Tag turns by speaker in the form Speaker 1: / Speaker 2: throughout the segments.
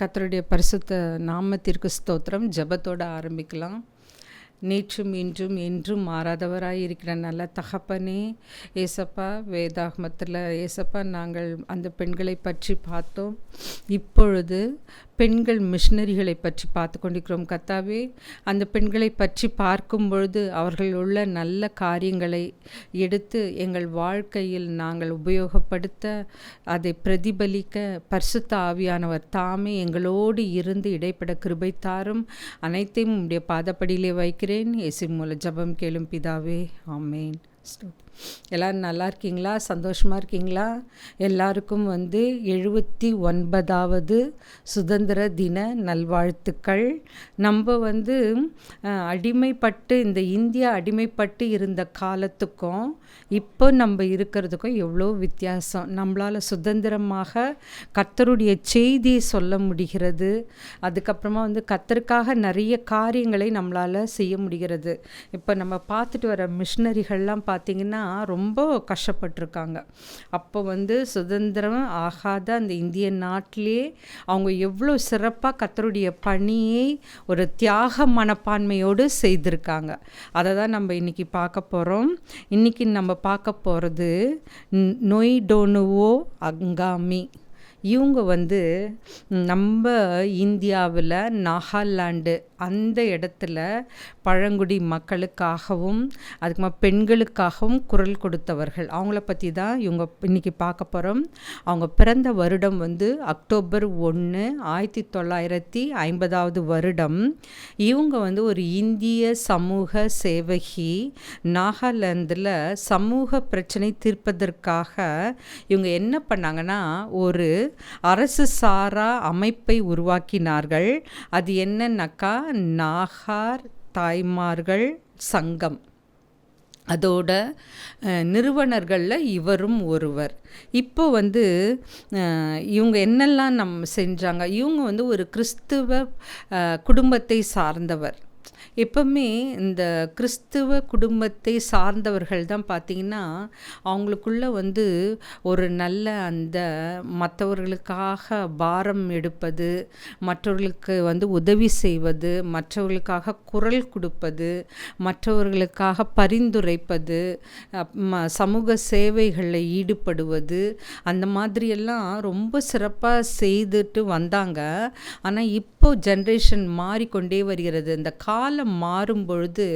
Speaker 1: கர்த்தருடைய பரிசுத்த நாமத்திற்கு ஸ்தோத்திரம். ஜெபத்தோட ஆரம்பிக்கலாம். நேற்றும் இன்றும் என்றும் மாறாதவராய் இருக்கிற நல்ல தகப்பனே, ஏசப்பா, வேதாகமத்தில் ஏசப்பா நாங்கள் அந்த பெண்களை பற்றி பார்த்தோம். இப்பொழுது பெண்கள் மிஷினரிகளை பற்றி பார்த்து கொண்டிருக்கிறோம். கர்த்தாவே, அந்த பெண்களை பற்றி பார்க்கும் பொழுது அவர்கள் உள்ள நல்ல காரியங்களை எடுத்து எங்கள் வாழ்க்கையில் நாங்கள் உபயோகப்படுத்த, அதை பிரதிபலிக்க பரிசுத்த ஆவியானவர் தாமே எங்களோடு இருந்து இடைப்பட கிருபை தாரும். அனைத்தையும் உம்முடைய பாதப்படியிலே வைக்கிறேன். இயேசு மூலம் ஜெபம் கேளும் பிதாவே, ஆமேன். எல்லோரும் நல்லா இருக்கீங்களா? சந்தோஷமாக இருக்கீங்களா? எல்லாருக்கும் 79வது சுதந்திர தின நல்வாழ்த்துக்கள். நம்ம அடிமைப்பட்டு இந்த இந்தியா அடிமைப்பட்டு இருந்த காலத்துக்கும் இப்போ நம்ம இருக்கிறதுக்கும் எவ்வளோ வித்தியாசம். நம்மளால் சுதந்திரமாக கர்த்தருடைய செய்தியை சொல்ல முடிகிறது. அதுக்கப்புறமா கர்த்தருக்காக நிறைய காரியங்களை நம்மளால் செய்ய முடிகிறது. இப்போ நம்ம பார்த்துட்டு வர மிஷினரிகள்லாம் பார்த்திங்கன்னா ரொம்ப கஷ்டப்பட்டிருக்காங்க. அப்போ சுதந்திரம் ஆகாத அந்த இந்திய நாட்டிலே அவங்க எவ்வளோ சிறப்பாக கர்த்தருடைய பணியை ஒரு தியாக மனப்பான்மையோடு செய்திருக்காங்க. அதை தான் நம்ம இன்றைக்கி பார்க்க போகிறோம். இன்றைக்கி நம்ம பார்க்க போகிறது நொய்டோனுவோ அங்காமி. இவங்க நம்ம இந்தியாவில் நாகாலாண்டு அந்த இடத்துல பழங்குடி மக்களுக்காகவும் அதுக்கு பெண்களுக்காகவும் குரல் கொடுத்தவர்கள். அவங்கள பற்றி தான் இவங்க இன்றைக்கி பார்க்க போகிறோம். அவங்க பிறந்த வருடம் அக்டோபர் 1, 1950 வருடம். இவங்க ஒரு இந்திய சமூக சேவகி. நாகாலாந்தில் சமூக பிரச்சனை தீர்ப்பதற்காக இவங்க என்ன பண்ணாங்கன்னா, ஒரு அரசு சாரா அமைப்பை உருவாக்கினார்கள். அது என்னன்னாக்கா நாகார் தாய்மார்கள் சங்கம். அதோட நிறுவனர்களில் இவரும் ஒருவர். இப்போ இவங்க என்னெல்லாம் செஞ்சாங்க, இவங்க ஒரு கிறிஸ்துவ குடும்பத்தை சார்ந்தவர். எப்பவுமே இந்த கிறிஸ்துவ குடும்பத்தை சார்ந்தவர்கள் தான் பார்த்திங்கன்னா அவங்களுக்குள்ள ஒரு நல்ல அந்த மற்றவர்களுக்காக பாரம் எடுப்பது, மற்றவர்களுக்கு உதவி செய்வது, மற்றவர்களுக்காக குரல் கொடுப்பது, மற்றவர்களுக்காக பரிந்துரைப்பது, சமூக சேவைகளில் ஈடுபடுவது, அந்த மாதிரியெல்லாம் ரொம்ப சிறப்பாக செய்துட்டு வந்தாங்க. ஆனால் இப்போ ஜென்ரேஷன் மாறிக்கொண்டே வருகிறது. இந்த காலம் மாறும் பொழுது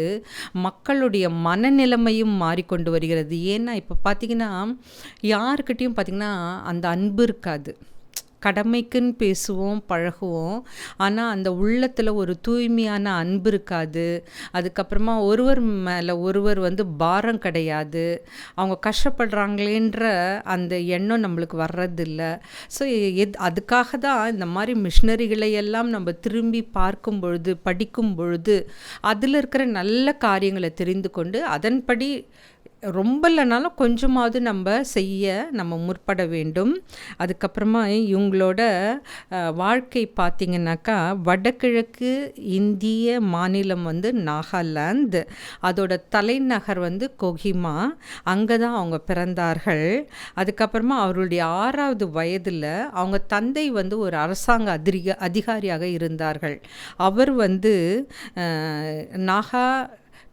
Speaker 1: மக்களுடைய மனநிலைமையும் மாறிக்கொண்டு வருகிறது. ஏன்னா இப்போ பார்த்திங்கன்னா யாருக்கிட்டையும் பார்த்திங்கன்னா அந்த அன்பு இருக்காது. கடமைக்குன்னு பேசுவோம், பழகுவோம், ஆனால் அந்த உள்ளத்தில் ஒரு தூய்மையான அன்பு இருக்காது. அதுக்கப்புறமா ஒருவர் மேலே ஒருவர் பாரம் கிடையாது. அவங்க கஷ்டப்படுறாங்களேன்ற அந்த எண்ணம் நம்மளுக்கு வர்றதில்லை. ஸோ அதுக்காக தான் இந்த மாதிரி மிஷினரிகளை எல்லாம் நம்ம திரும்பி பார்க்கும் பொழுது, படிக்கும் பொழுது அதில் இருக்கிற நல்ல காரியங்களை தெரிந்து கொண்டு அதன்படி ரொம்ப இல்லைனாலும் கொஞ்சமாவது நம்ம முற்பட வேண்டும். அதுக்கப்புறமா இவங்களோட வாழ்க்கை பார்த்திங்கனாக்கா, வடகிழக்கு இந்திய மாநிலம் நாகாலாந்து, அதோட தலைநகர் கோஹிமா. அங்கே தான் அவங்க பிறந்தார்கள். அதுக்கப்புறமா அவருடைய 6வது வயதில் அவங்க தந்தை ஒரு அரசாங்க அதிகாரியாக இருந்தார்கள். அவர் நாகா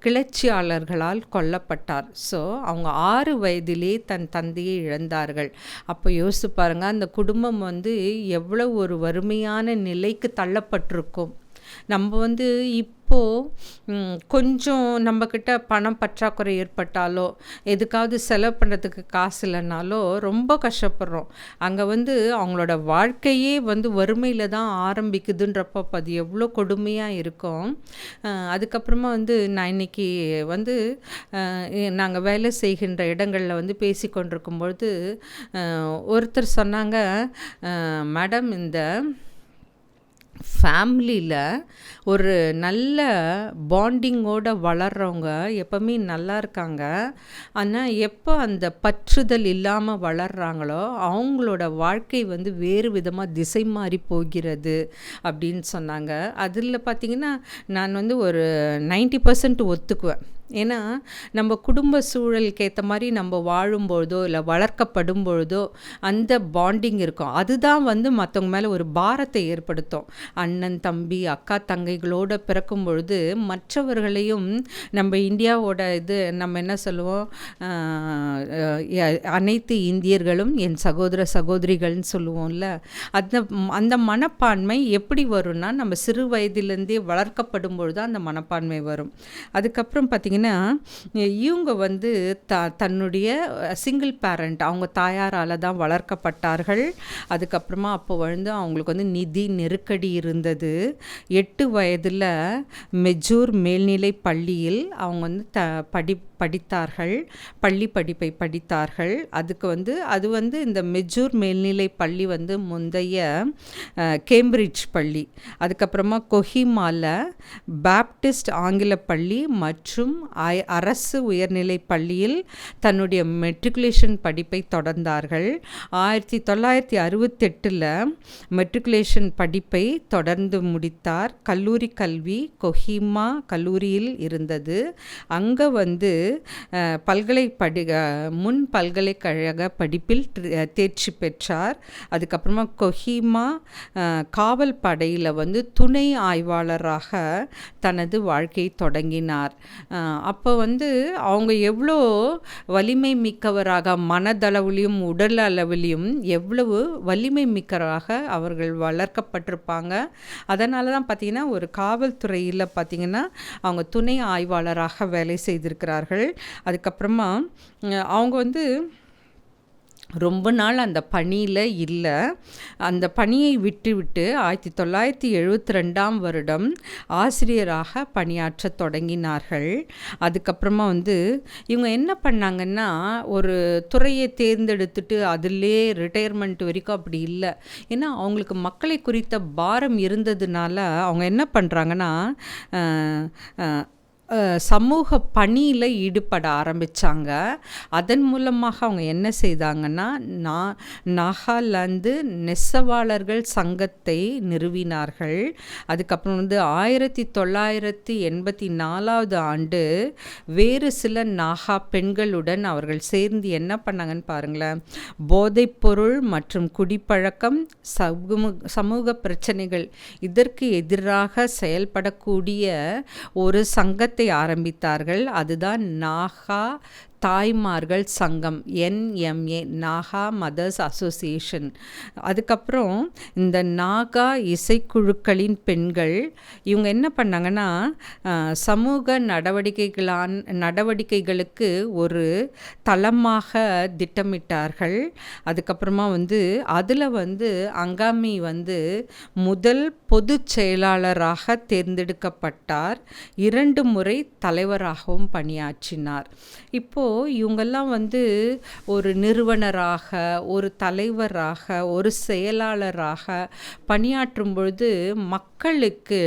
Speaker 1: கிளர்ச்சியாளர்களால் கொல்லப்பட்டார். ஸோ அவங்க 6 வயதிலே தன் தந்தையை இழந்தார்கள். அப்போ யோசித்து பாருங்கள், அந்த குடும்பம் எவ்வளோ ஒரு வறுமையான நிலைக்கு தள்ளப்பட்டிருக்கும். நம்ம இப்போது கொஞ்சம் நம்மக்கிட்ட பணம் பற்றாக்குறை ஏற்பட்டாலோ, எதுக்காவது செலவு பண்ணுறதுக்கு காசு இல்லைனாலோ ரொம்ப கஷ்டப்படுறோம். அங்கே அவங்களோட வாழ்க்கையே வறுமையில் தான் ஆரம்பிக்குதுன்றப்போ அது எவ்வளோ கொடுமையாக இருக்கும். அதுக்கப்புறமா நான் இன்றைக்கி நாங்கள் வேலை செய்கின்ற இடங்களில் பேசி கொண்டிருக்கும்பொழுது ஒருத்தர் சொன்னாங்க, மேடம், இந்த ஃபேமிலியில் ஒரு நல்ல பாண்டிங்கோடு வளர்கிறவங்க எப்பவுமே நல்லா இருக்காங்க. ஆனால் எப்போ அந்த பற்றுதல் இல்லாமல் வளர்கிறாங்களோ அவங்களோட வாழ்க்கை வேறு விதமாக திசை மாறி போகிறது அப்படின்னு சொன்னாங்க. அதில் பார்த்திங்கன்னா நான் ஒரு 90% ஒத்துக்குவேன். ஏன்னா நம்ம குடும்ப சூழலுக்கு ஏற்ற மாதிரி நம்ம வாழும்பொழுதோ இல்லை வளர்க்கப்படும் பொழுதோ அந்த பாண்டிங் இருக்கும். அதுதான் வந்து மற்றவங்க மேலே ஒரு பாரத்தை ஏற்படுத்தும். அண்ணன் தம்பி அக்கா தங்கைகளோடு பிறக்கும் பொழுது மற்றவர்களையும் நம்ம இந்தியாவோட நம்ம என்ன சொல்லுவோம், அனைத்து இந்தியர்களும் என் சகோதர சகோதரிகள்னு சொல்லுவோம்ல. அந்த அந்த மனப்பான்மை எப்படி வரும்னா நம்ம சிறு வயதிலேருந்தே வளர்க்கப்படும் பொழுது அந்த மனப்பான்மை வரும். அதுக்கப்புறம் பார்த்திங்கன்னா இவங்க வந்து தன்னுடைய சிங்கிள் பேரண்ட், அவங்க தாயாரால் தான் வளர்க்கப்பட்டார்கள். அதுக்கப்புறமா அப்போ வந்து அவங்களுக்கு வந்து நிதி நெருக்கடி இருந்தது. 8 வயதில் மெஜூர் மேல்நிலை பள்ளியில் அவங்க வந்து படித்தார்கள், பள்ளி படிப்பை படித்தார்கள். அது வந்து இந்த மெஜூர் மேல்நிலை பள்ளி வந்து முந்தைய கேம்பிரிட்ஜ் பள்ளி. அதுக்கப்புறமா கொஹிமாவில் பாப்டிஸ்ட் ஆங்கில பள்ளி மற்றும் அரசு உயர்நிலை பள்ளியில் தன்னுடைய மெட்ரிகுலேஷன் படிப்பை தொடர்ந்தார்கள். 1968 மெட்ரிகுலேஷன் படிப்பை தொடர்ந்து முடித்தார். கல்லூரி கல்வி கொஹிமா கல்லூரியில் இருந்தது. அங்கே வந்து முன் பல்கலைக்கழக படிப்பில் தேர்ச்சி பெற்றார். அதுக்கப்புறமா கொஹிமா காவல் படையில் வந்து துணை ஆய்வாளராக தனது வாழ்க்கையை தொடங்கினார். அப்போ வந்து அவங்க எவ்வளோ வலிமை மிக்கவராக, மனதளவிலையும் உடல் அளவிலையும் எவ்வளவு வலிமை மிக்கவராக அவர்கள் வளர்க்கப்பட்டிருப்பாங்க. அதனால தான் பார்த்திங்கன்னா ஒரு காவல்துறையில் பார்த்திங்கன்னா அவங்க துணை ஆய்வாளராக வேலை செய்திருக்கிறார்கள். அதுக்கப்புறமா அவங்க வந்து ரொம்ப நாள் அந்த பணியில் இல்லை. அந்த பணியை விட்டுவிட்டு 1972 ஆசிரியராக பணியாற்ற தொடங்கினார்கள். அதுக்கப்புறமா வந்து இவங்க என்ன பண்ணாங்கன்னா ஒரு துறையை தேர்ந்தெடுத்துட்டு அதிலே ரிட்டையர்மெண்ட் வரைக்கும் அப்படி இல்லை. ஏன்னா அவங்களுக்கு மக்களை குறித்த பாரம் இருந்ததுனால அவங்க என்ன பண்ணுறாங்கன்னா சமூக பணியில் ஈடுபட ஆரம்பித்தாங்க. அதன் மூலமாக அவங்க என்ன செய்தாங்கன்னா நாகாலாந்து நெசவாளர்கள் சங்கத்தை நிறுவினார்கள். அதுக்கப்புறம் வந்து 1984 வேறு சில நாகா பெண்களுடன் அவர்கள் சேர்ந்து என்ன பண்ணாங்கன்னு பாருங்களேன். போதைப்பொருள் மற்றும் குடிப்பழக்கம், சமூக பிரச்சனைகள் இதற்கு எதிராக செயல்படக்கூடிய ஒரு சங்கத்தை ஆரம்பித்தார்கள். அதுதான் நாகா தாய்மார்கள் சங்கம், NMA, நாகா மதர்ஸ் அசோசியேஷன். அதுக்கப்புறம் இந்த நாகா இசைக்குழுக்களின் பெண்கள் இவங்க என்ன பண்ணாங்கன்னா சமூக நடவடிக்கைகளுக்கு ஒரு தளமாக திட்டமிட்டார்கள். அதுக்கப்புறமா வந்து அதில் வந்து அங்காமி வந்து முதல் பொதுச் செயலாளராக தேர்ந்தெடுக்கப்பட்டார். 2 முறை தலைவராகவும் பணியாற்றினார். இப்போது இவங்கெல்லாம் வந்து ஒரு நிறுவனராக, ஒரு தலைவராக, ஒரு செயலாளராக பணியாற்றும் பொழுது மக்களுக்கு,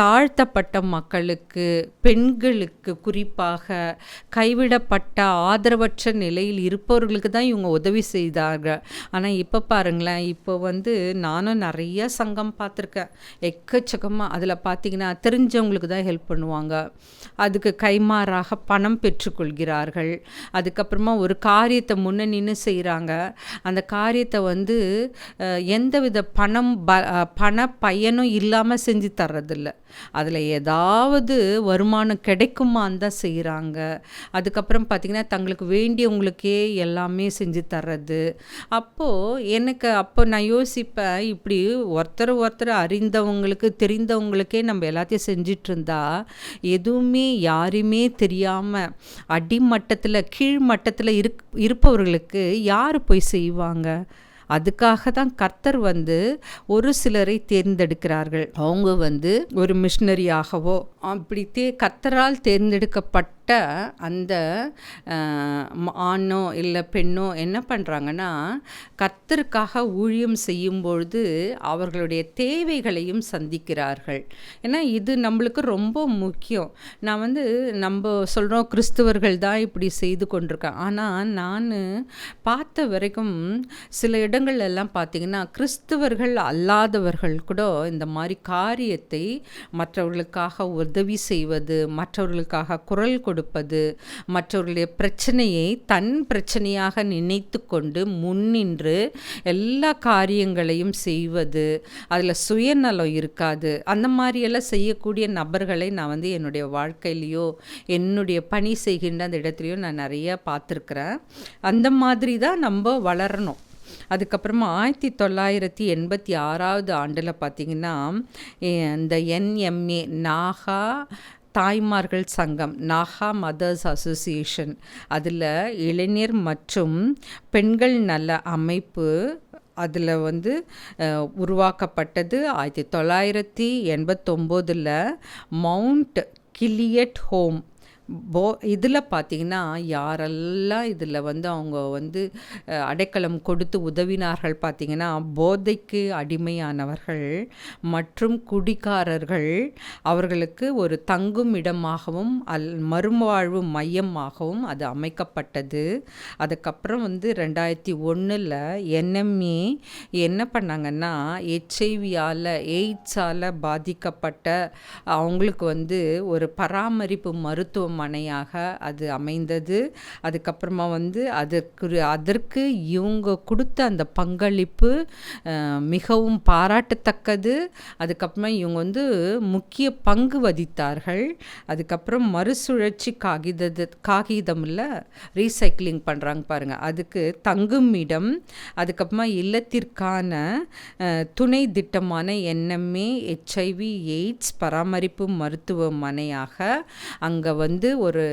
Speaker 1: தாழ்த்தப்பட்ட மக்களுக்கு, பெண்களுக்கு, குறிப்பாக கைவிடப்பட்ட ஆதரவற்ற நிலையில் இருப்பவர்களுக்கு தான் இவங்க உதவி செய்தார்கள். ஆனால் இப்போ பாருங்களேன், இப்போ வந்து நானும் நிறைய சங்கம் பார்த்துருக்கேன், எக்கச்சக்கமாக. அதில் பார்த்திங்கன்னா தெரிஞ்சவங்களுக்கு தான் ஹெல்ப் பண்ணுவாங்க, அதுக்கு கைமாறாக பணம் பெற்றுக்கொள்கிறார்கள். அதுக்கப்புறமா ஒரு காரியத்தை முன்ன நின்று செய்கிறாங்க. அந்த காரியத்தை வந்து எந்தவித பண பயனும் இல்லாமல் செஞ்சு தர்றதில்ல. அதில் ஏதாவது வருமானம் கிடைக்குமான்னு தான் செய்கிறாங்க. அதுக்கப்புறம் பார்த்திங்கன்னா தங்களுக்கு வேண்டியவங்களுக்கே எல்லாமே செஞ்சு தர்றது. அப்போ நான் யோசிப்பேன், இப்படி ஒருத்தர் அறிந்தவங்களுக்கு தெரிந்தவங்களுக்கே நம்ம எல்லாத்தையும் செஞ்சிட்ருந்தா எதுவுமே யாருமே தெரியாமல் அடிமட்டத்தில் கீழ்மட்டத்தில் இருப்பவர்களுக்கு யார் போய் செய்வாங்க? அதுக்காக தான் கர்த்தர் வந்து ஒரு சிலரை தேர்ந்தெடுக்கிறார்கள். அவங்க வந்து ஒரு மிஷனரியாகவோ அப்படி கர்த்தரால் தேர்ந்தெடுக்கப்பட்ட அந்த ஆணோ இல்லை பெண்ணோ என்ன பண்ணுறாங்கன்னா கர்த்தருக்காக ஊழியம் செய்யும்பொழுது அவர்களுடைய தேவைகளையும் சந்திக்கிறார்கள். ஏன்னா இது நம்மளுக்கு ரொம்ப முக்கியம். நான் வந்து நம்ம சொல்கிறோம் கிறிஸ்தவர்கள் தான் இப்படி செய்து கொண்டிருக்கேன். ஆனால் நான் பார்த்த வரைக்கும் சில இடங்கள்லாம் பார்த்திங்கன்னா கிறிஸ்தவர்கள் அல்லாதவர்கள் கூட இந்த மாதிரி காரியத்தை மற்றவர்களுக்காக உதவி செய்வது, மற்றவர்களுக்காக குரல் கொடுப்பது, மற்றவர்களுடைய பிரச்சனையை தன் பிரச்சனையாக நினைத்து கொண்டு முன்னின்று எல்லா காரியங்களையும் செய்வது, அதில் சுயநலம் இருக்காது. அந்த மாதிரியெல்லாம் செய்யக்கூடிய நபர்களை நான் வந்து என்னுடைய வாழ்க்கையிலையோ என்னுடைய பணி செய்கின்ற அந்த இடத்துலையோ நான் நிறைய பார்த்துருக்குறேன். அந்த மாதிரி தான் நம்ம வளரணும். அதுக்கப்புறமா 1986 ஆண்டில் பார்த்திங்கன்னா இந்த NMA நாகா தாய்மார்கள் சங்கம், நாகா மதர்ஸ் அசோசியேஷன், அதில் இளைஞர் மற்றும் பெண்கள் நல அமைப்பு அதில் வந்து உருவாக்கப்பட்டது 1989 மவுண்ட் கிலியட் ஹோம். இதில் பார்த்திங்கன்னா யாரெல்லாம் இதில் வந்து அவங்க வந்து அடைக்கலம் கொடுத்து உதவினார்கள் பார்த்திங்கன்னா, போதைக்கு அடிமையானவர்கள் மற்றும் குடிகாரர்கள், அவர்களுக்கு ஒரு தங்கும் இடமாகவும் மறுவாழ்வு மையமாகவும் அது அமைக்கப்பட்டது. அதுக்கப்புறம் வந்து 2001 NMA என்ன பண்ணாங்கன்னா, HIV-ஆல் எய்ட்ஸால் பாதிக்கப்பட்ட அவங்களுக்கு வந்து ஒரு பராமரிப்பு மருத்துவமனையாக அது அமைந்தது. அதுக்கப்புறமா வந்து அதற்கு இவங்க கொடுத்த அந்த பங்களிப்பு மிகவும் பாராட்டத்தக்கது. அதுக்கப்புறமா இவங்க வந்து முக்கிய பங்கு வகித்தார்கள். அதுக்கப்புறம் மறுசுழற்சி காகிதம் இல்லை, ரீசைக்ளிங் பண்ணுறாங்க பாருங்கள், அதுக்கு தங்கும் இடம், அதுக்கப்புறமா இல்லத்திற்கான துணை திட்டமான NMA HIV எய்ட்ஸ் பராமரிப்பு மருத்துவமனையாக அங்கே வந்து ஒரு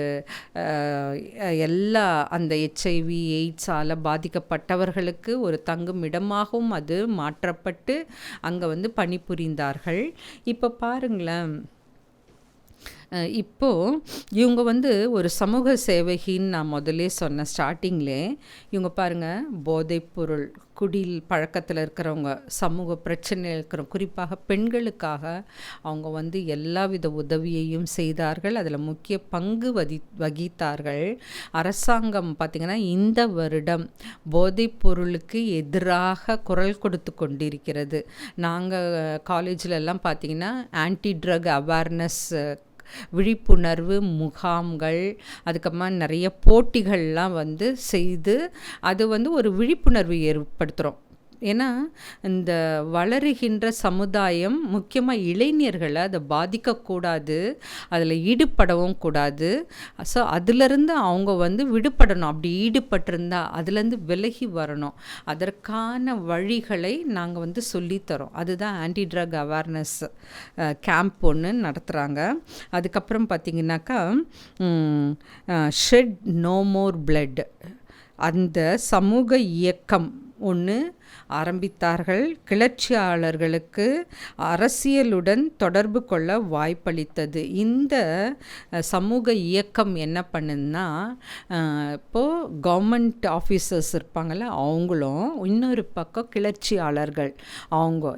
Speaker 1: எல்லா அந்த HIV எய்ட்ஸால் பாதிக்கப்பட்டவர்களுக்கு ஒரு தங்கும் இடமாகவும் அது மாற்றப்பட்டு அங்கே வந்து பணிபுரிந்தார்கள். இப்போ பாருங்களேன், இப்போது இவங்க வந்து ஒரு சமூக சேவகின்னு நான் முதலே சொன்னேன் ஸ்டார்டிங்லே. இவங்க பாருங்கள், போதைப்பொருள் குடியில் பழக்கத்தில் இருக்கிறவங்க, சமூக பிரச்சனையில் இருக்கிறவங்க, குறிப்பாக பெண்களுக்காக அவங்க வந்து எல்லாவித உதவியையும் செய்தார்கள். அதில் முக்கிய பங்கு வகித்தார்கள். அரசாங்கம் பார்த்திங்கன்னா இந்த வருடம் போதைப்பொருளுக்கு எதிராக குரல் கொடுத்து கொண்டிருக்கிறது. நாங்கள் காலேஜிலெல்லாம் பார்த்திங்கன்னா ஆன்டி ட்ரக் அவேர்னஸ் விழிப்புணர்வு முகாம்கள், அதுக்கப்புறமா நிறைய போட்டிகள்லாம் வந்து செய்து அது வந்து ஒரு விழிப்புணர்வு ஏற்படுத்துகிறோம். ஏன்னா இந்த வளருகின்ற சமுதாயம் முக்கியமாக இளைஞர்களை அதை பாதிக்கக்கூடாது, அதில் ஈடுபடவும் கூடாது. ஸோ அதிலிருந்து அவங்க வந்து விடுபடணும். அப்படி ஈடுபட்டிருந்தால் அதுலேருந்து விலகி வரணும். அதற்கான வழிகளை நாங்கள் வந்து சொல்லித்தரோம். அதுதான் ஆன்டி ட்ரக் அவேர்னஸ் கேம்ப் ஒன்று நடத்துகிறாங்க. அதுக்கப்புறம் பார்த்திங்கனாக்கா ஷெட் நோ மோர் பிளட், அந்த சமூக இயக்கம் ஒன்று ஆரம்பித்தார்கள். கிளர்ச்சியாளர்களுக்கு அரசியலுடன் தொடர்பு கொள்ள வாய்ப்பளித்தது. இந்த சமூக இயக்கம் என்ன பண்ணுதுன்னா, இப்போது கவர்மெண்ட் ஆஃபீஸர்ஸ் இருப்பாங்கள்ல, அவங்களும் இன்னொரு பக்கம் கிளர்ச்சியாளர்கள்,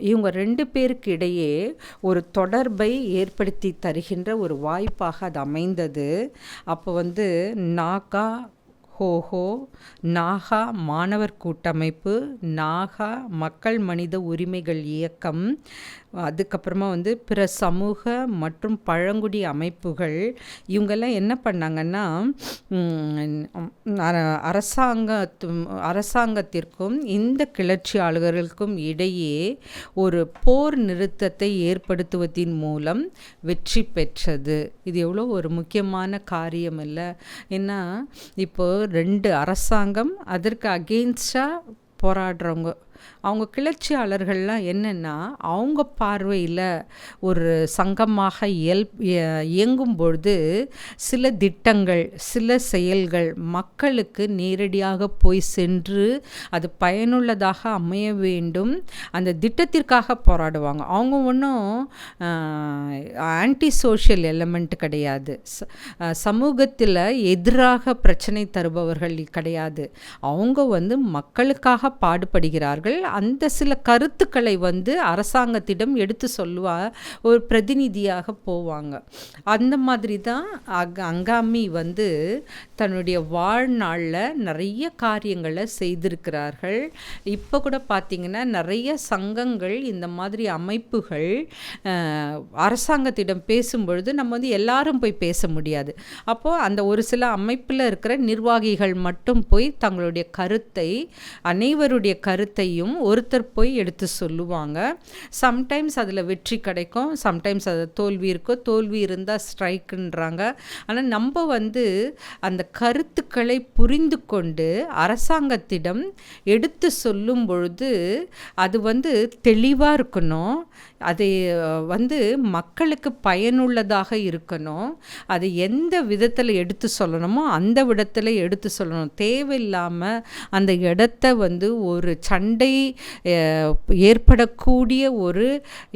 Speaker 1: இவங்க 2 பேருக்கு இடையே ஒரு தொடர்பை ஏற்படுத்தி தருகின்ற ஒரு வாய்ப்பாக அது அமைந்தது. அப்போ வந்து நாகா ஹோஹோ, நாகா மாணவர் கூட்டமைப்பு, நாகா மக்கள் மனித உரிமைகள் இயக்கம், அதுக்கப்புறமா வந்து பிற சமூக மற்றும் பழங்குடி அமைப்புகள், இவங்கெல்லாம் என்ன பண்ணாங்கன்னா, அரசாங்கத்திற்கும் இந்த கிளர்ச்சியாளர்களுக்கும் இடையே ஒரு போர் நிறுத்தத்தை ஏற்படுத்துவதின் மூலம் வெற்றி பெற்றது. இது எவ்வளோ ஒரு முக்கியமான காரியம் இல்லை? ஏன்னா இப்போது 2 அரசாங்கம் அதற்கு அகெயின்ஸ்டாக போராடுறவங்க, அவங்க கிளர்ச்சியாளர்கள்லாம் என்னென்னா, அவங்க பார்வையில் ஒரு சங்கமாக இயங்கும்பொழுது சில திட்டங்கள், சில செயல்கள் மக்களுக்கு நேரடியாக போய் சென்று அது பயனுள்ளதாக அமைய வேண்டும். அந்த திட்டத்திற்காக போராடுவாங்க. அவங்க ஒன்றும் ஆன்டி சோஷியல் எலமெண்ட் கிடையாது, சமூகத்தில் எதிராக பிரச்சனை தருபவர்கள் கிடையாது. அவங்க வந்து மக்களுக்காக பாடுபடுகிறார்கள். அந்த சில கருத்துக்களை வந்து அரசாங்கத்திடம் எடுத்து ஒரு பிரதிநிதியாக போவாங்க. அந்த மாதிரி தான் அங்காமி வந்து தன்னுடைய வாழ்நாளில் நிறைய காரியங்களை செய்திருக்கிறார்கள். இப்போ கூட பார்த்திங்கன்னா நிறைய சங்கங்கள், இந்த மாதிரி அமைப்புகள் அரசாங்கத்திடம் பேசும்பொழுது நம்ம வந்து எல்லாரும் போய் பேச முடியாது. அப்போது அந்த ஒரு சில அமைப்பில் இருக்கிற நிர்வாகிகள் மட்டும் போய் தங்களுடைய கருத்தை, அனைவருடைய கருத்தையும் ஒருத்தர் போய் எடுத்து சொல்லுவாங்க. சம்டைம்ஸ் அதில் வெற்றி கிடைக்கும், சம்டைம்ஸ் அது தோல்வி இருக்கும். தோல்வி இருந்தால் ஸ்ட்ரைக்குன்றாங்க. ஆனால் நம்ம வந்து அந்த கருத்துக்களை புரிந்து கொண்டு அரசாங்கத்திடம் எடுத்து சொல்லும் பொழுது அது வந்து தெளிவாக இருக்கணும், அது வந்து மக்களுக்கு பயனுள்ளதாக இருக்கணும். அது எந்த விதத்தில் எடுத்து சொல்லணுமோ அந்த விதத்தில் எடுத்து சொல்லணும். தேவையில்லாமல் அந்த இடத்த வந்து ஒரு சண்டை ஏற்படக்கூடிய ஒரு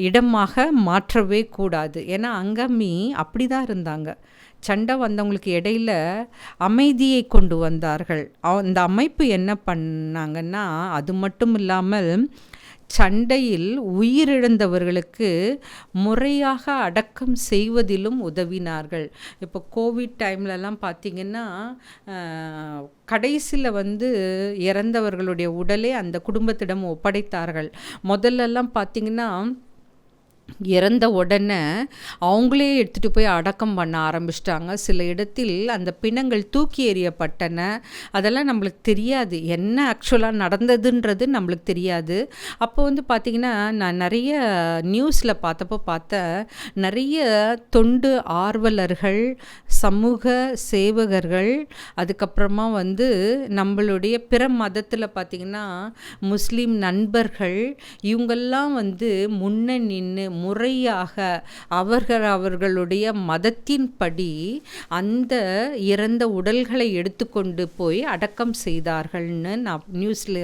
Speaker 1: இடமாக மாற்றவே கூடாது. ஏன்னா அங்காமி அப்படி தான் இருந்தாங்க. சண்டை வந்தவங்களுக்கு இடையில அமைதியை கொண்டு வந்தார்கள். அந்த அமைப்பு என்ன பண்ணாங்கன்னா, அது மட்டும் இல்லாமல் சண்டையில் உயிரிழந்தவர்களுக்கு முறையாக அடக்கம் செய்வதிலும் உதவினார்கள். இப்போ கோவிட் டைம்லலாம் பார்த்திங்கன்னா கடைசியில் வந்து இறந்தவர்களுடைய உடலை அந்த குடும்பத்திடம் ஒப்படைத்தார்கள். முதல்லலாம் பார்த்திங்கன்னா இறந்த உடனே அவங்களே எடுத்துகிட்டு போய் அடக்கம் பண்ண ஆரம்பிச்சிட்டாங்க. சில இடத்தில் அந்த பிணங்கள் தூக்கி எறியப்பட்டன. அதெல்லாம் நம்மளுக்கு தெரியாது, என்ன ஆக்சுவலாக நடந்ததுன்றது நம்மளுக்கு தெரியாது. அப்போ வந்து பார்த்திங்கன்னா நான் நிறைய நியூஸில் பார்த்தேன், நிறைய தொண்டு ஆர்வலர்கள், சமூக சேவகர்கள், அதுக்கப்புறமா வந்து நம்மளுடைய பிற மதத்தில் பார்த்திங்கன்னா முஸ்லீம் நண்பர்கள், இவங்கெல்லாம் வந்து முன்ன நின்று முறையாக அவர்களுடைய மதத்தின்படி அந்த இறந்த உடல்களை எடுத்துக்கொண்டு போய் அடக்கம் செய்தார்கள்னு நான் நியூஸில்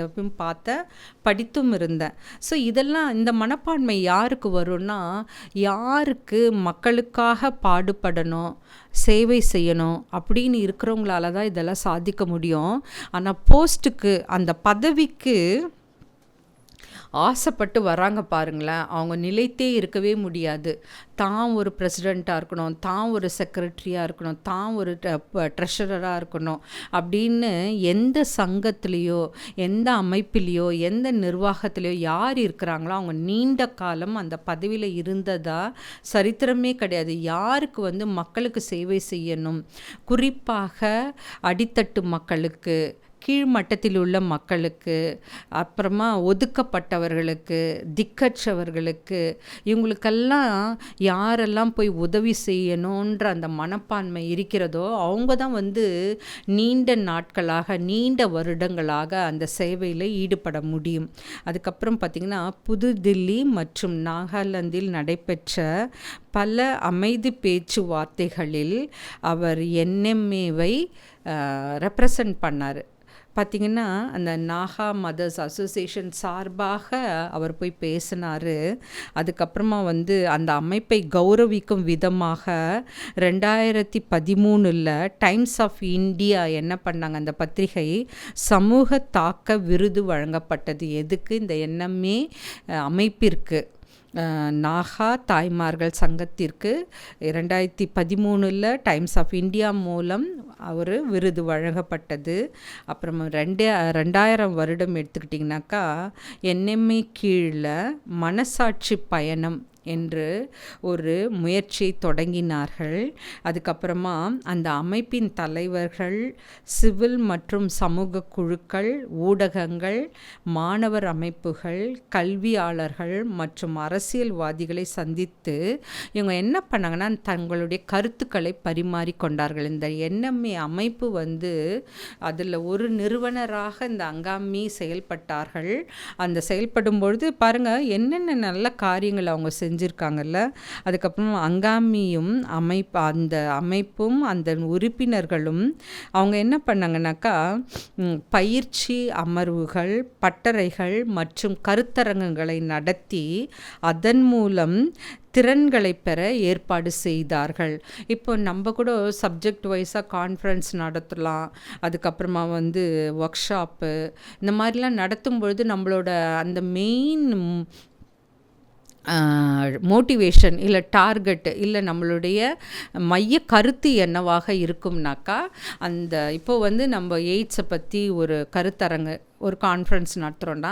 Speaker 1: படித்தும் இருந்தேன். ஸோ இதெல்லாம், இந்த மனப்பான்மை யாருக்கு வரும்னா, யாருக்கு மக்களுக்காக பாடுபடணும், சேவை செய்யணும் அப்படின்னு இருக்கிறவங்களால தான் இதெல்லாம் சாதிக்க முடியும். ஆனால் போஸ்ட்டுக்கு, அந்த பதவிக்கு ஆசைப்பட்டு வராங்க பாருங்களேன், அவங்க நிலைத்தே இருக்கவே முடியாது. தான் ஒரு பிரசிடெண்ட்டாக இருக்கணும், தான் ஒரு செக்ரட்டரியாக இருக்கணும், தான் ஒரு ட்ரெஷரராக இருக்கணும் அப்படின்னு எந்த சங்கத்திலேயோ, எந்த அமைப்பிலேயோ, எந்த நிர்வாகத்திலேயோ யார் இருக்கிறாங்களோ அவங்க நீண்ட காலம் அந்த பதவியில் இருந்ததா சரித்திரமே கிடையாது. யாருக்கு வந்து மக்களுக்கு சேவை செய்யணும், குறிப்பாக அடித்தட்டு மக்களுக்கு, கீழ்மட்டத்தில் உள்ள மக்களுக்கு, அப்புறமா ஒதுக்கப்பட்டவர்களுக்கு, திக்கற்றவர்களுக்கு, இவங்களுக்கெல்லாம் யாரெல்லாம் போய் உதவி செய்யணுன்ற அந்த மனப்பான்மை இருக்கிறதோ அவங்க தான் வந்து நீண்ட நாட்களாக, நீண்ட வருடங்களாக அந்த சேவையில் ஈடுபட முடியும். அதுக்கப்புறம் பார்த்திங்கன்னா புதுதில்லி மற்றும் நாகாலாந்தில் நடைபெற்ற பல அமைதி பேச்சுவார்த்தைகளில் அவர் என்எம்ஏவை ரெப்ரசன்ட் பண்ணார். பார்த்திங்கன்னா அந்த நாகா மதர்ஸ் அசோசியேஷன் சார்பாக அவர் போய் பேசினார். அதுக்கப்புறமா வந்து அந்த அமைப்பை கௌரவிக்கும் விதமாக 2013 டைம்ஸ் ஆஃப் இந்தியா என்ன பண்ணாங்க, அந்த பத்திரிகை சமூக தாக்க விருது வழங்கப்பட்டது. எதுக்கு? இந்த என்எம்ஏ அமைப்பிற்கு, நாகா தாய்மார்கள் சங்கத்திற்கு 2013 டைம்ஸ் ஆஃப் இந்தியா மூலம் ஒரு விருது வழங்கப்பட்டது. அப்புறமா 2000 வருடம் எடுத்துக்கிட்டிங்கனாக்கா என்எம்ஏ கீழில் மனசாட்சி பயணம் என்று ஒரு முயற்சியை தொடங்கினார்கள். அதுக்கப்புறமா அந்த அமைப்பின் தலைவர்கள், சிவில் மற்றும் சமூக குழுக்கள், ஊடகங்கள், மாணவர் அமைப்புகள், கல்வியாளர்கள் மற்றும் அரசியல்வாதிகளை சந்தித்து இவங்க என்ன பண்ணாங்கன்னா தங்களுடைய கருத்துக்களை பரிமாறிக்கொண்டார்கள். இந்த என்எம்ஏ அமைப்பு வந்து அதில் ஒரு நிறுவனராக இந்த அங்காமி செயல்பட்டார்கள். அந்த செயல்படும் பொழுது பாருங்கள் என்னென்ன நல்ல காரியங்கள் அவங்க செஞ்சுருக்காங்கல்ல. அதுக்கப்புறம் அங்காமியும் அந்த அமைப்பும் அந்த உறுப்பினர்களும் அவங்க என்ன பண்ணாங்கன்னாக்கா பயிற்சி அமர்வுகள், பட்டறைகள் மற்றும் கருத்தரங்குகளை நடத்தி அதன் மூலம் திறன்களை பெற ஏற்பாடு செய்தார்கள். இப்போ நம்ம கூட சப்ஜெக்ட் வைஸாக கான்ஃபரன்ஸ் நடத்தலாம். அதுக்கப்புறமா ஒர்க் ஷாப்பு இந்த மாதிரிலாம் நடத்தும் பொழுது நம்மளோட அந்த மெயின் மோட்டிவேஷன் இல்லை டார்கெட் இல்லை நம்மளுடைய மைய கருத்து என்னவாக இருக்கும்னாக்கா, இப்போ நம்ம எய்ட்ஸை பற்றி ஒரு கருத்தரங்கு ஒரு கான்ஃபரன்ஸ் நடத்துகிறோன்னா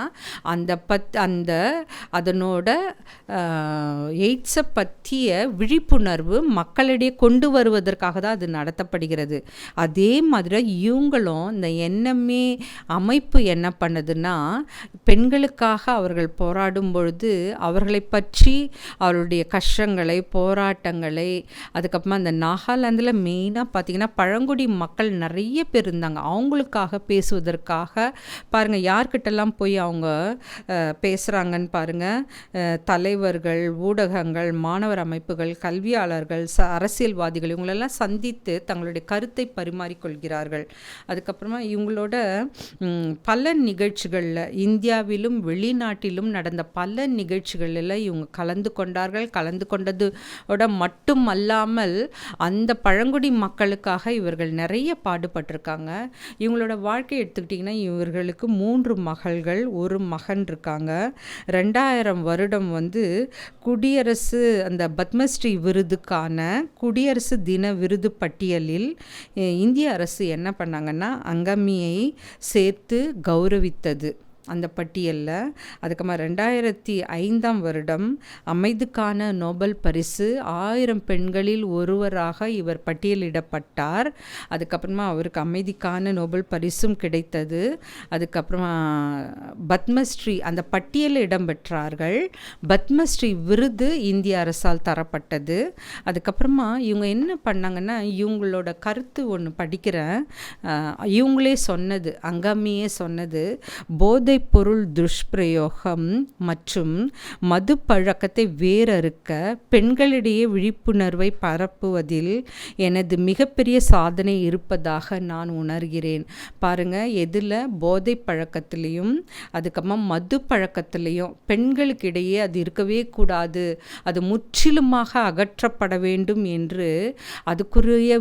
Speaker 1: அதனோட எய்ட்ஸை பற்றிய விழிப்புணர்வு மக்களிடையே கொண்டு வருவதற்காக தான் அது நடத்தப்படுகிறது. அதே மாதிரி இவங்களும் இந்த என்எம்ஏ அமைப்பு என்ன பண்ணுதுன்னா, பெண்களுக்காக அவர்கள் போராடும் பொழுது அவர்களை பற்றி அவருடைய கஷ்டங்களை, போராட்டங்களை, அதுக்கப்புறமா அந்த நாகாலாந்தில் மெயினாக பார்த்திங்கன்னா பழங்குடி மக்கள் நிறைய பேர் இருந்தாங்க. அவங்களுக்காக பேசுவதற்காக பாருங்கள் யார்கிட்டலாம் போய் அவங்க பேசுகிறாங்கன்னு பாருங்கள். தலைவர்கள், ஊடகங்கள், மாணவர் அமைப்புகள், கல்வியாளர்கள், அரசியல்வாதிகள் இவங்களெல்லாம் சந்தித்து தங்களுடைய கருத்தை பரிமாறிக்கொள்கிறார்கள். அதுக்கப்புறமா இவங்களோட பல நிகழ்ச்சிகளில் இந்தியாவிலும் வெளிநாட்டிலும் நடந்த பல நிகழ்ச்சிகளில் இவங்க கலந்து கொண்டார்கள். கலந்து கொண்டதோட மட்டுமல்லாமல் அந்த பழங்குடி மக்களுக்காக இவர்கள் நிறைய பாடுபட்டிருக்காங்க. இவங்களோட வாழ்க்கை எடுத்துக்கிட்டிங்கன்னா இவர்களுக்கு 3 மகள்கள், 1 மகன் இருக்காங்க. 2000 வருடம் குடியரசு அந்த பத்மஸ்ரீ விருதுக்கான குடியரசு தின விருது பட்டியலில் இந்திய அரசு என்ன பண்ணாங்கன்னா அங்கமியை சேர்த்து கௌரவித்தது அந்த பட்டியலில். அதுக்கப்புறமா 2005 வருடம் அமைதிக்கான நோபல் பரிசு 1000 பெண்களில் ஒருவராக இவர் பட்டியலிடப்பட்டார். அதுக்கப்புறமா அவருக்கு அமைதிக்கான நோபல் பரிசும் கிடைத்தது. அதுக்கப்புறமா பத்மஸ்ரீ அந்த பட்டியலில் இடம்பெற்றார்கள். பத்மஸ்ரீ விருது இந்திய அரசால் தரப்பட்டது. அதுக்கப்புறமா இவங்க என்ன பண்ணாங்கன்னா, இவங்களோட கருத்து ஒன்று படிக்கிறேன். இவங்களே சொன்னது, அங்கமியே சொன்னது, போதை பொருள் துஷ்பிரயோகம் மற்றும் மது பழக்கத்தை வேறறுக்க பெண்களிடையே விழிப்புணர்வை பரப்புவதில் எனது மிகப்பெரிய சாதனை இருப்பதாக நான் உணர்கிறேன். பாருங்க, எதில் போதை பழக்கத்திலையும் அதுக்கப்புறமா மது பழக்கத்திலையும் பெண்களுக்கு இடையே அது இருக்கவே கூடாது, அது முற்றிலுமாக அகற்றப்பட வேண்டும் என்று அதுக்குரிய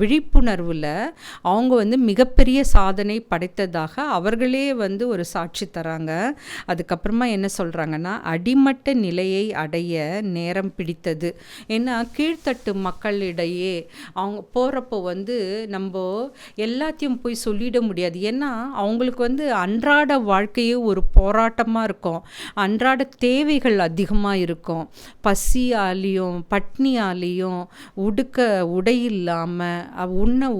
Speaker 1: விழிப்புணர்வில் அவங்க மிகப்பெரிய சாதனை படைத்ததாக அவர்களே ஒரு சாட்சி தராங்க. அதுக்கப்புறமா என்ன சொல்கிறாங்கன்னா, அடிமட்ட நிலையை அடைய நேரம் பிடித்தது. ஏன்னா கீழ்த்தட்டு மக்களிடையே அவங்க போகிறப்போ நம்ம எல்லாத்தையும் போய் சொல்லிட முடியாது. ஏன்னா அவங்களுக்கு அன்றாட வாழ்க்கையே ஒரு போராட்டமாக இருக்கும். அன்றாட தேவைகள் அதிகமாக இருக்கும். பசியாலேயும் பட்னியாலேயும் உடை இல்லாமல்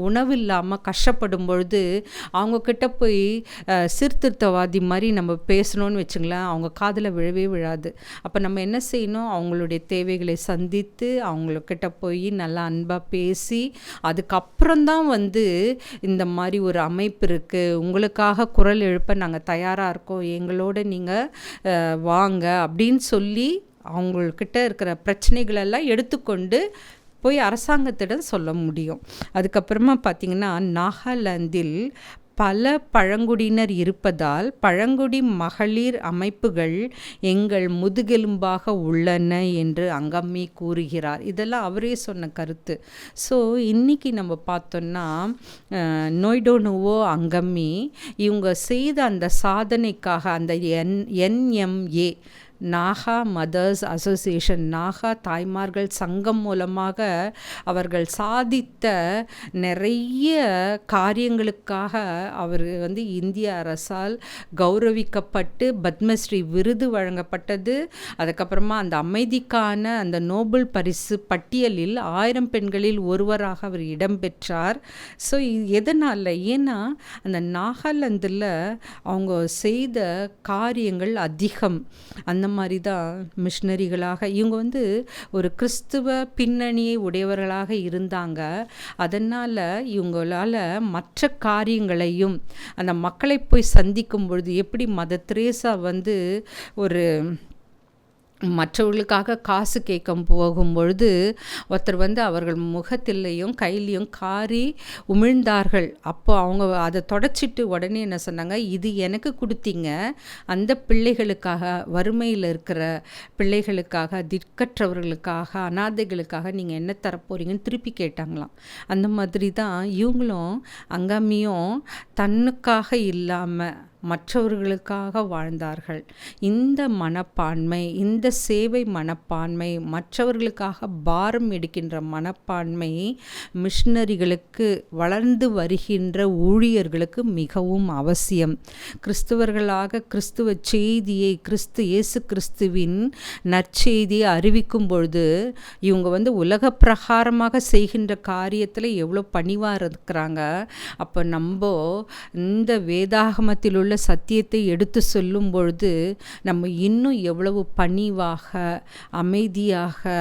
Speaker 1: உணவு இல்லாமல் கஷ்டப்படும் பொழுது அவங்கக்கிட்ட போய் சீர்திருத்தவாதி மாதிரி நம்ம பேசணும்னு வச்சுங்களேன், அவங்க காதில் விழவே விழாது. அப்போ நம்ம என்ன செய்யணும், அவங்களுடைய தேவைகளை சந்தித்து அவங்கக்கிட்ட போய் நல்லா அன்பாக பேசி அதுக்கப்புறம்தான் இந்த மாதிரி ஒரு அமைப்பு இருக்குது, உங்களுக்காக குரல் எழுப்ப நாங்கள் தயாராக இருக்கோம், எங்களோட நீங்கள் வாங்க அப்படின்னு சொல்லி அவங்கக்கிட்ட இருக்கிற பிரச்சனைகளெல்லாம் எடுத்துக்கொண்டு போய் அரசாங்கத்திடம் சொல்ல முடியும். அதுக்கப்புறமா பார்த்திங்கன்னா, நாகாலாந்தில் பல பழங்குடியினர் இருப்பதால் பழங்குடி மகளிர் அமைப்புகள் எங்கள் முதுகெலும்பாக உள்ளன என்று அங்கம்மி கூறுகிறார். இதெல்லாம் அவரே சொன்ன கருத்து. ஸோ இன்றைக்கி நம்ம பார்த்தோன்னா நொய்டோனுவோ அங்கம்மி இவங்க செய்த அந்த சாதனைக்காக அந்த என்எம்ஏ நாகா மதர்ஸ் அசோசியேஷன், நாகா தாய்மார்கள் சங்கம் மூலமாக அவர்கள் சாதித்த நிறைய காரியங்களுக்காக அவர் இந்திய அரசால் கௌரவிக்கப்பட்டு பத்மஸ்ரீ விருது வழங்கப்பட்டது. அதுக்கப்புறமா அந்த அமைதிக்கான அந்த நோபல் பரிசு பட்டியலில் 1000 பெண்களில் ஒருவராக அவர் இடம்பெற்றார். ஸோ எதனால், ஏன்னா அந்த நாகாலாந்தில் அவங்க செய்த காரியங்கள் அதிகம். அந்த மாதிரி தான் மிஷனரிகளாக இவங்க ஒரு கிறிஸ்துவ பின்னணியை உடையவர்களாக இருந்தாங்க. அதனால் இவங்களால் மற்ற காரியங்களையும் அந்த மக்களை போய் சந்திக்கும் பொழுது எப்படி மதர் தெரேசா ஒரு மற்றவர்களுக்காக காசு கேட்க போகும்பொழுது ஒருத்தர் வந்து அவர்கள் முகத்திலையும் கையிலையும் காரி உமிழ்ந்தார்கள். அப்போ அவங்க அதை தொடச்சிட்டு உடனே என்ன சொன்னாங்க, இது எனக்கு கொடுத்தீங்க, அந்த பிள்ளைகளுக்காக, வறுமையில் இருக்கிற பிள்ளைகளுக்காக, திக்கற்றவர்களுக்காக, அனாதைகளுக்காக நீங்கள் என்ன தரப்போறீங்கன்னு திருப்பி கேட்டாங்களாம். அந்த மாதிரி தான் இவங்களும் அங்காமியும் தன்னுக்காக இல்லாமல் மற்றவர்களுக்காக வாழ்ந்தார்கள். இந்த மனப்பான்மை, இந்த சேவை மனப்பான்மை, மற்றவர்களுக்காக பாரம் எடுக்கின்ற மனப்பான்மை மிஷனரிகளுக்கு, வளர்ந்து வருகின்ற ஊழியர்களுக்கு மிகவும் அவசியம். கிறிஸ்துவர்களாக கிறிஸ்துவ செய்தியை, இயேசு கிறிஸ்துவின் நற்செய்தியை அறிவிக்கும் பொழுது இவங்க வந்து உலக பிரகாரமாக செய்கின்ற காரியத்தில் எவ்வளோ பணிவாக இருக்கிறாங்க. அப்போ நம்ம இந்த வேதாகமத்தில் உள்ள சத்தியத்தை எடுத்து சொல்லும் பொழுது நம்ம இன்னும் எவ்வளவு பணிவாக, அமைதியாக,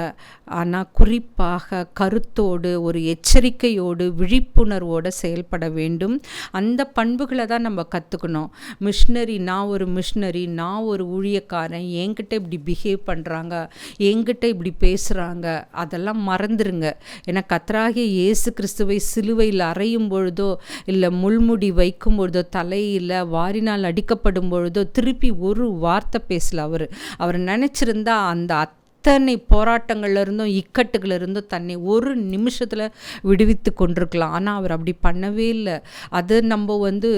Speaker 1: ஆனால் குறிப்பாக கருத்தோடு, ஒரு எச்சரிக்கையோடு, விழிப்புணர்வோடு செயல்பட வேண்டும். அந்த பண்புகளை தான் நம்ம கற்றுக்கணும். மிஷினரி, நான் ஒரு மிஷினரி, நான் ஒரு ஊழியக்காரன், என்கிட்ட இப்படி பிஹேவ் பண்ணுறாங்க, என்கிட்ட இப்படி பேசுகிறாங்க, அதெல்லாம் மறந்துடுங்க. ஏன்னா கர்த்தராகிய இயேசு கிறிஸ்துவை சிலுவையில் அறையும் பொழுதோ, இல்லை முள்முடி வைக்கும் பொழுதோ, தலையில் வாரினால் அடிக்கப்படும் பொழுதோ திருப்பி ஒரு வார்த்தை பேசல. அவர் நினச்சிருந்தா அந்த அத்தனை போராட்டங்கள்ல இருந்தும் இக்கட்டுகள் இருந்தும் தன்னை ஒரு நிமிஷத்தில் விடுவித்து கொண்டிருக்கலாம். ஆனால் அவர் அப்படி பண்ணவே இல்லை. அது நம்ம வந்து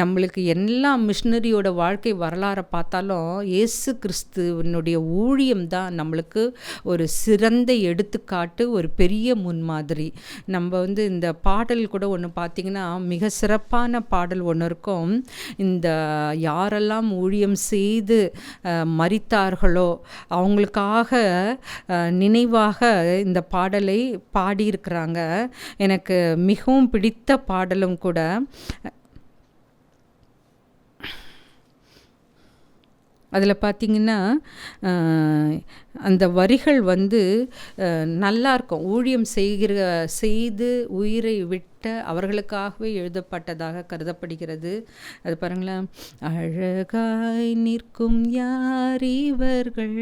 Speaker 1: நம்மளுக்கு எல்லா மிஷினரியோட வாழ்க்கை வரலாறை பார்த்தாலும் இயேசு கிறிஸ்துவனுடைய ஊழியம் தான் நம்மளுக்கு ஒரு சிறந்த எடுத்துக்காட்டு, ஒரு பெரிய முன்மாதிரி. நம்ம வந்து இந்த பாடல் கூட ஒன்று பார்த்திங்கன்னா மிக சிறப்பான பாடல் ஒன்று இருக்கும். இந்த யாரெல்லாம் ஊழியம் செய்து மரித்தார்களோ அவங்களுக்காக நினைவாக இந்த பாடலை பாடியிருக்கிறாங்க. எனக்கு மிகவும் பிடித்த பாடலும் கூட. அதில் பார்த்திங்கன்னா அந்த வரிகள் வந்து நல்லாயிருக்கும். ஊழியம் செய்து உயிரை விட்ட அவர்களுக்காகவே எழுதப்பட்டதாக கருதப்படுகிறது. அது பாருங்களேன். அழகாய் நிற்கும் யார் இவர்கள்,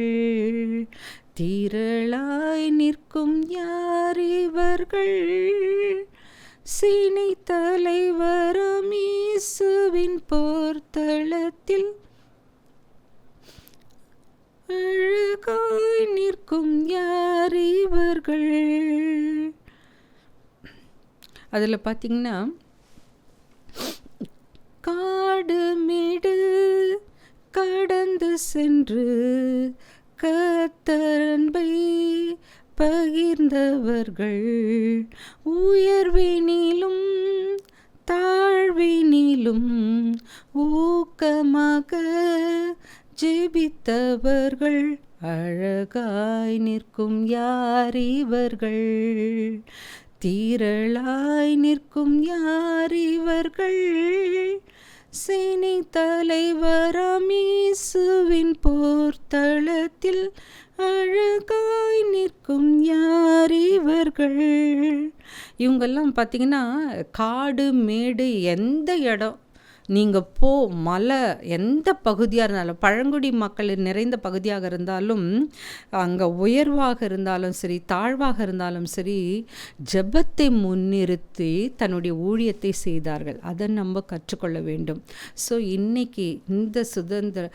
Speaker 1: திரளாய் நிற்கும் யார் இவர்கள், சீனை தலைவரும் இயேசுவின் போர்த்தளத்தில் அழகாய் நிற்கும் யார் இவர்கள். அதில் பார்த்திங்கன்னா காடு மேடு கடந்து சென்று கர்த்தர் அன்பை பகிர்ந்தவர்கள், உயர்வினிலும் தாழ்வினிலும் ஊக்கமாக ஜெபித்தவர்கள், அழகாய் நிற்கும் யார் இவர்கள், திரளாய் நிற்கும் யார் இவர்கள், சேனை தலைவராம் இயேசுவின் போர்த்தளத்தில் அழகாய் நிற்கும் யார் இவர்கள். இவங்கெல்லாம் பார்த்திங்கன்னா காடு மேடு, எந்த இடம் நீங்கள் மலை எந்த பகுதியாக இருந்தாலும், பழங்குடி மக்கள் நிறைந்த பகுதியாக இருந்தாலும், அங்கே உயர்வாக இருந்தாலும் சரி, தாழ்வாக இருந்தாலும் சரி, ஜெபத்தை முன்னிறுத்தி தன்னுடைய ஊழியத்தை செய்தார்கள். அதை நம்ம கற்றுக்கொள்ள வேண்டும். ஸோ இன்றைக்கி இந்த சுதந்திர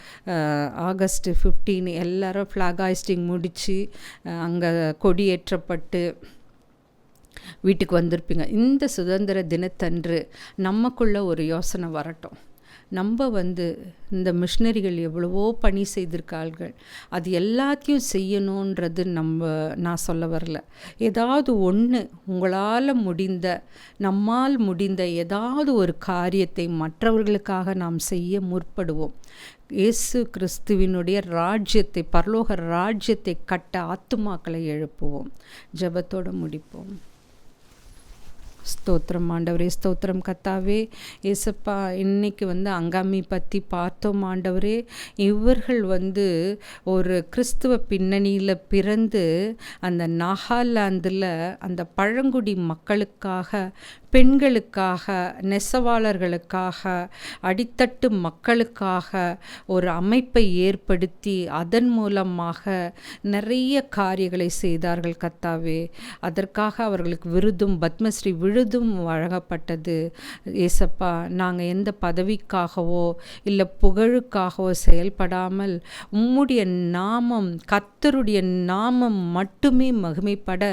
Speaker 1: ஆகஸ்ட் 15 எல்லாரும் ஃப்ளாக் ஹாய்ஸ்டிங் முடித்து அங்கே கொடியேற்றப்பட்டு வீட்டுக்கு வந்திருப்பீங்க. இந்த சுதந்திர தினத்தன்று நமக்குள்ள ஒரு யோசனை வரட்டும். நம்ம வந்து இந்த மிஷினரிகள் எவ்வளவோ பணி செய்திருக்கார்கள், அது எல்லாத்தையும் செய்யணுன்றது நான் சொல்ல வரல. ஏதாவது ஒன்று உங்களால் முடிந்த, நம்மால் முடிந்த ஏதாவது ஒரு காரியத்தை மற்றவர்களுக்காக நாம் செய்ய முற்படுவோம். இயேசு கிறிஸ்துவினுடைய ராஜ்யத்தை, பரலோக ராஜ்யத்தை கட்ட ஆத்துமாக்களை எழுப்புவோம். ஜெபத்தோடு முடிப்போம். ஸ்தோத்திரம் ஆண்டவரே, ஸ்தோத்திரம் கர்த்தாவே. ஏசப்பா, இன்னைக்கு வந்து அங்காமி பற்றி பார்த்தோம் ஆண்டவரே. இவர்கள் வந்து ஒரு கிறிஸ்துவ பின்னணியில் பிறந்து அந்த நாகாலாந்தில் அந்த பழங்குடி மக்களுக்காக பெண்களுக்காக, நெசவாளர்களுக்காக, அடித்தட்டு மக்களுக்காக ஒரு அமைப்பை ஏற்படுத்தி அதன் மூலமாக நிறைய காரியங்களை செய்தார்கள் கர்த்தாவே. அதற்காக அவர்களுக்கு விருதும் பத்மஸ்ரீ விருதும் வழங்கப்பட்டது. ஏசப்பா, நாங்கள் எந்த பதவிக்காகவோ இல்லை புகழுக்காகவோ செயல்படாமல் உம்முடைய நாமம், கர்த்தருடைய நாமம் மட்டுமே மகிமைப்பட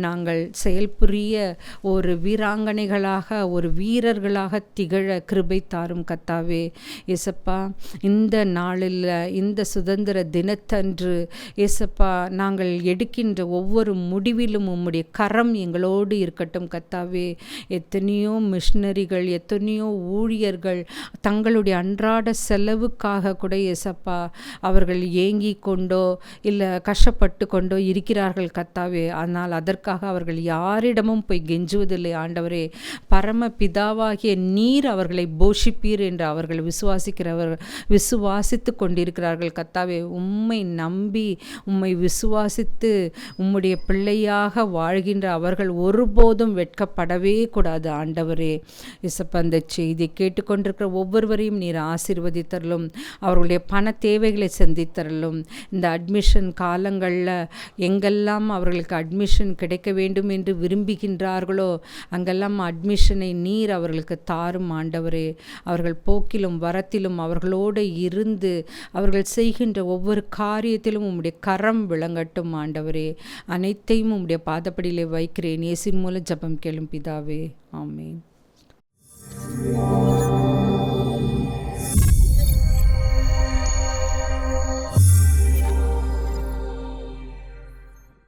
Speaker 1: நாங்கள் செயல்புரிய ஒரு வீராங்கனைகளாக, ஒரு வீரர்களாக திகழ கிருபை தாரும் கர்த்தாவே. ஏசப்பா, இந்த நாளில், இந்த சுதந்திர தினத்தன்று ஏசப்பா, நாங்கள் எடுக்கின்ற ஒவ்வொரு முடிவிலும் உம்முடைய கரம் எங்களோடு இருக்கட்டும் கர்த்தாவே. எத்தனையோ மிஷனரிகள், எத்தனையோ ஊழியர்கள் தங்களுடைய அன்றாட செலவுக்காக கூட ஏசப்பா அவர்கள் ஏங்கி கொண்டோ இல்லை கஷ்டப்பட்டு கொண்டோ இருக்கிறார்கள் கர்த்தாவே. ஆனால் அதற்காக அவர்கள் யாரிடமும் போய் கெஞ்சுவதில்லை ஆண்டவரே. பரம பிதாவாகிய நீர் அவர்களை போஷிப்பீர் என்று அவர்கள் விசுவாசித்து கொண்டிருக்கிறார்கள் கர்த்தாவே. உம்மை நம்பி உம்மை விசுவாசித்து உம்முடைய பிள்ளையாக வாழ்கின்ற அவர்கள் ஒருபோதும் வெட்கப்படவே கூடாது ஆண்டவரே. இசப்ப அந்த செய்தியை கேட்டுக்கொண்டிருக்கிற ஒவ்வொருவரையும் நீர் ஆசீர்வதித்தரலும், அவர்களுடைய பண தேவைகளை சந்தித்தரலும். இந்த அட்மிஷன் காலங்களில் எங்கெல்லாம் அவர்களுக்கு அட்மிஷன் கிடைக்க வேண்டும் என்று விரும்புகின்றார்களோ அங்கெல்லாம் அட்மிஷனை நீர் அவர்களுக்கு தாரும் ஆண்டவரே. அவர்கள் போக்கிலும் வரத்திலும் அவர்களோடு இருந்து அவர்கள் செய்கின்ற ஒவ்வொரு காரியத்திலும் உம்முடைய கரம் விளங்கட்டும் ஆண்டவரே. அனைத்தையும் உம்முடைய பாதப்படியிலே வைக்கிறேன். இயேசுவின் மூலம் ஜெபம் கேளும் பிதாவே, ஆமென்.